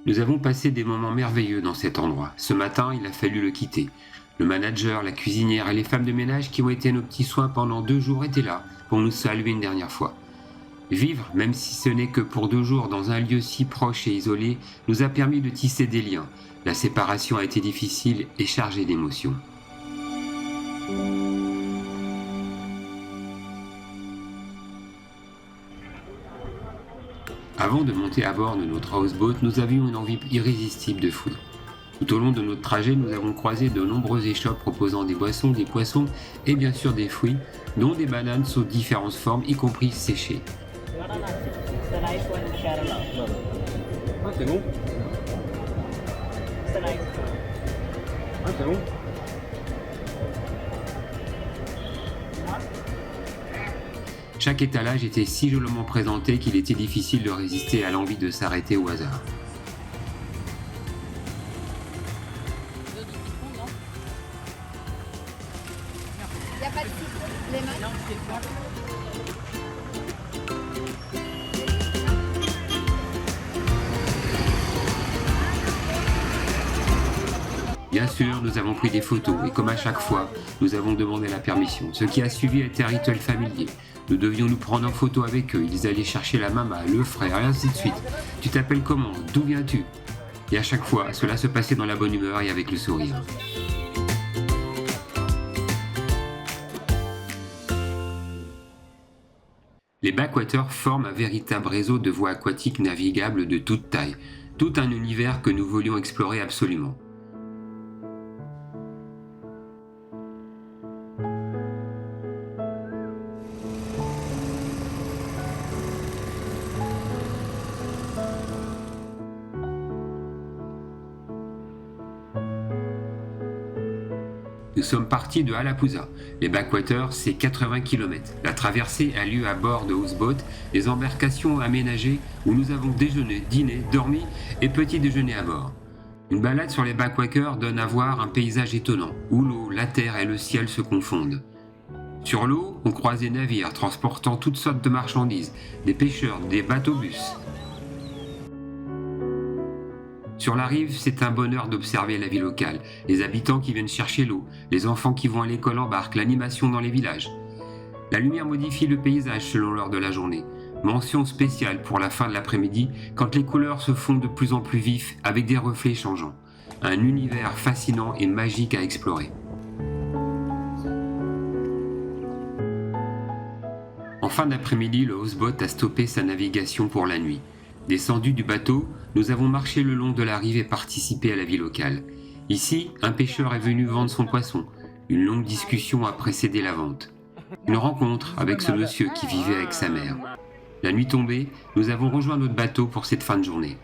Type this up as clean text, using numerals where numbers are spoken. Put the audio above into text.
Nous avons passé des moments merveilleux dans cet endroit. Ce matin, il a fallu le quitter. Le manager, la cuisinière et les femmes de ménage qui ont été à nos petits soins pendant 2 jours étaient là pour nous saluer une dernière fois. Vivre, même si ce n'est que pour 2 jours dans un lieu si proche et isolé, nous a permis de tisser des liens. La séparation a été difficile et chargée d'émotions. Avant de monter à bord de notre houseboat, nous avions une envie irrésistible de food. Tout au long de notre trajet, nous avons croisé de nombreuses échoppes proposant des boissons, des poissons et bien sûr des fruits, dont des bananes sous différentes formes, y compris séchées. Ah, c'est bon. Ah, c'est bon. Chaque étalage était si joliment présenté qu'il était difficile de résister à l'envie de s'arrêter au hasard. Il n'y a pas de citron, les mains. Bien sûr, nous avons pris des photos et comme à chaque fois, nous avons demandé la permission. Ce qui a suivi était un rituel familier. Nous devions nous prendre en photo avec eux, ils allaient chercher la maman, le frère et ainsi de suite. Tu t'appelles comment? D'où viens-tu? Et à chaque fois, cela se passait dans la bonne humeur et avec le sourire. Les backwaters forment un véritable réseau de voies aquatiques navigables de toute taille, tout un univers que nous voulions explorer absolument. Nous sommes partis de Halapousa. Les backwaters, c'est 80 km. La traversée a lieu à bord de houseboat, des embarcations aménagées où nous avons déjeuné, dîné, dormi et petit déjeuner à bord. Une balade sur les backwaters donne à voir un paysage étonnant, où l'eau, la terre et le ciel se confondent. Sur l'eau, on croise des navires transportant toutes sortes de marchandises, des pêcheurs, des bateaux-bus. Sur la rive, c'est un bonheur d'observer la vie locale, les habitants qui viennent chercher l'eau, les enfants qui vont à l'école en barque, l'animation dans les villages. La lumière modifie le paysage selon l'heure de la journée. Mention spéciale pour la fin de l'après-midi, quand les couleurs se font de plus en plus vives avec des reflets changeants. Un univers fascinant et magique à explorer. En fin d'après-midi, le houseboat a stoppé sa navigation pour la nuit. Descendus du bateau, nous avons marché le long de la rive et participé à la vie locale. Ici, un pêcheur est venu vendre son poisson. Une longue discussion a précédé la vente. Une rencontre avec ce monsieur qui vivait avec sa mère. La nuit tombée, nous avons rejoint notre bateau pour cette fin de journée.